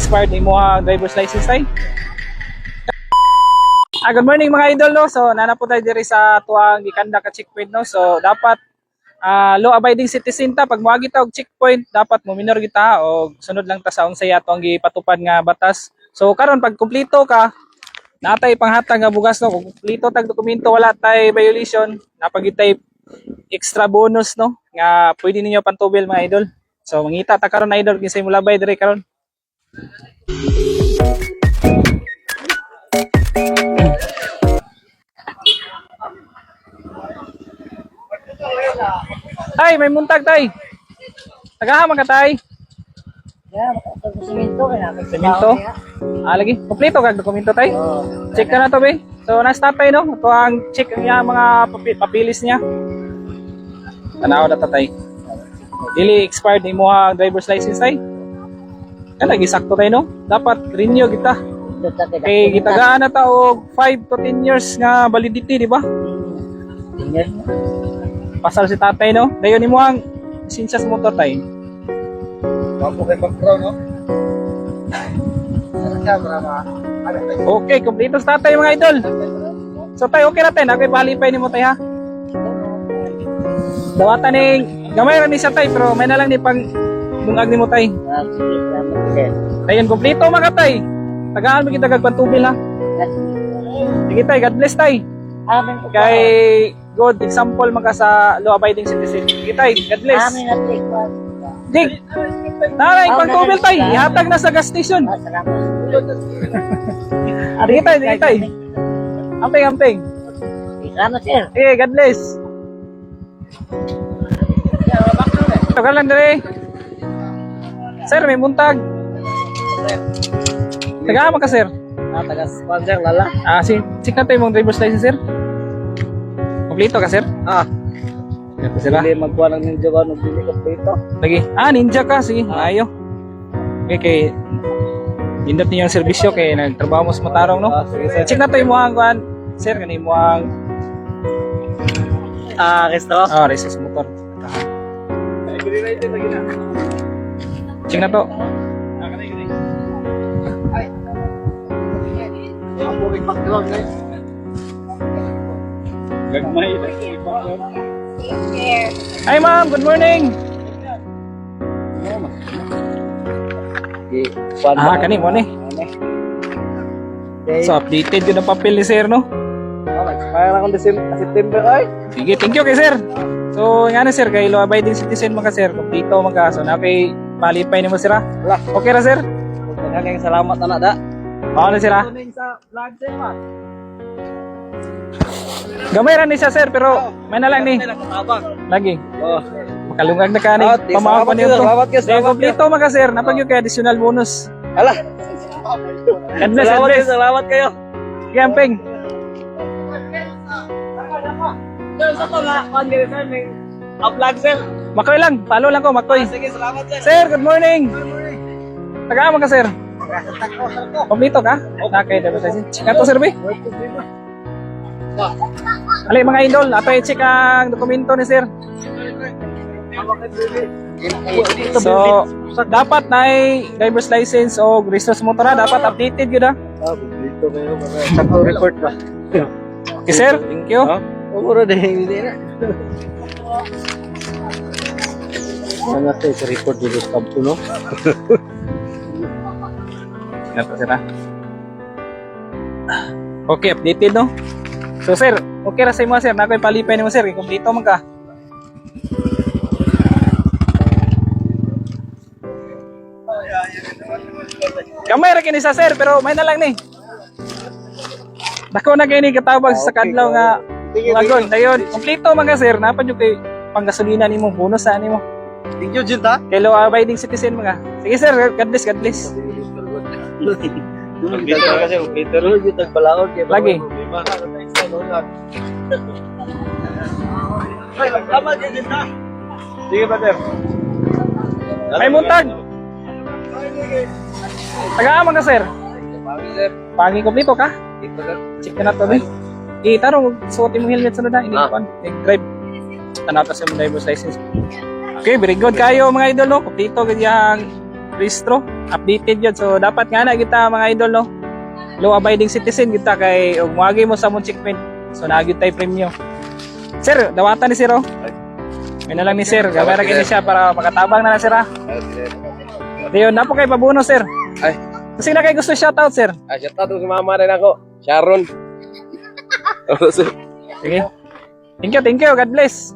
expired imo ang driver's license tay? Good morning mga idol no. So nana po tayo diri sa tuang gikanda ka checkpoint no. So dapat law abiding citizen ta pag moagi ta og checkpoint dapat mo minor kita o sunod lang ta sa unsay ato ang gipatupad nga batas. So karon pag kumpleto ka natay panghatag nga bugas no, kung kumpleto tag dokumento wala tay violation, napagitay extra bonus no nga pwede ninyo pantubil mga idol. So mangita ta karon idol kinsay mulabay dire karon. Tay, may muntag tay. Tagaha man ka tay. Semento. Lagi. Kompleto kag dokumento tay. Check ka na to be. So na-stop tay no. Ito ang check niya mga papilis niya. Tanaw na tatay. Dili expired imo ang driver's license tay. Lagi sakto tay no. Dapat renew kita. Kay gitagaan na ta og 5 to 10 years nga validity, di ba? Pasal si tatay no. Dayon imo ang lisensya sa motor tay. Bago kay background no. Okay, kompleto sa tatay mga idol. So tay okay na tay, nakoy palipay nimo tay ha. Dawatan ni gamay ra ni sa tay pero may na lang ni pang bungag nimo tay. Dayon kompleto mga tay. Tagaan mo kita kag pantubil ha. Sige tay, God bless tay. Kay good example man ka sa law abiding citizen. Sige tay, God bless. Dig. Naray pantubil tay, ihatag na sa gas station. Sige tay, sige tay. Amping. Salamat sir. Okay, God bless. Tagal lang dire. Sir, may buntag. Taga ka sir? Taga sponsor lala. Check na tayo mong driver's license sir. Kompleto ka sir? Ito sila. Hindi magkuha ng ninja ka nung bili ka dito. Lagi. Ninja ka. Sige, maayo. Okay, kay indot niyo yung serbisyo kay nagtrabaho mo sa Matarong no? Sige sir. Check na tayo mo ang kuhan. Sir, ganun mo ang Resto? resis motor. Check na to. Gagmay. Hi ma'am, good morning. Kani mo ni. So updated yun ang papel ni sir no? Expire akong September ay. Sige, thank you kay sir. So nga na sir, kay law abiding citizen mga sir, kompleto mga so na kay palipay nimo sir ha. Okay ra sir? Daghang salamat anak da. Oo na sir ha. Sa vlog sir pa. Gamay ra ni siya sir pero may na lang ni. Lagi. Makalungag na kani. Pamahaw pa niyo to. Dahil kompleto mga sir, napag yung kay additional bonus. Ala. Adless. Salamat kayo. Camping. Sa to nga, sir, may vlog sir. Makoy lang, follow lang ko, Makoy. Sige, salamat sir. Sir, good morning. Taga mo ka sir? Kompleto ka? Okay, dapat sa check to sir be. Ali mga idol, ato i-check ang dokumento ni sir. So, dapat na driver's license o register sa motor dapat updated yun Dito kayo, sakto report ba? Okay sir, thank you. Umuro din, hindi na. Ano tayo sa report dito sa kampo, no? Ito sir ha. Okay, updated no? So sir, okay ra sa imo sir, nakoy palipay nimo sir, kompleto man ka. Kamay ra kini sa sir pero may na lang ni. Dako na kini katabag sa kadlaw nga ngagon. Dayon, kompleto man ka sir, napad yung kay panggasolina nimo, bonus sa nimo. Thank you, Junta. Kay law abiding citizen mga. Sige sir, God bless, God bless. Dito kasi Peter yung tagbalaod kay Lagi. Tama din Junta. Sige pa sir. May muntag. Taga ka sir. Pangi kompleto ka? Check na to be. Tarong suot mo helmet sa na, hindi pa drive. Tanaw ta sa driver's license. Okay, very good kayo mga idol no. Kompleto ganyang registro, updated yun. So dapat nga na kita mga idol no. Law abiding citizen kita kay ug moagi mo sa mong checkpoint. So nagyud tay premyo. Sir, dawatan ni Sir oh. May na lang ni Sir, kamera kini siya para makatabang na Sir ha. Diyon na po kay pabuno Sir. Ay. Kasi na kay gusto shoutout Sir. Ay, shout out sa mama rin ako. Sharon. Sige. Thank you. God bless.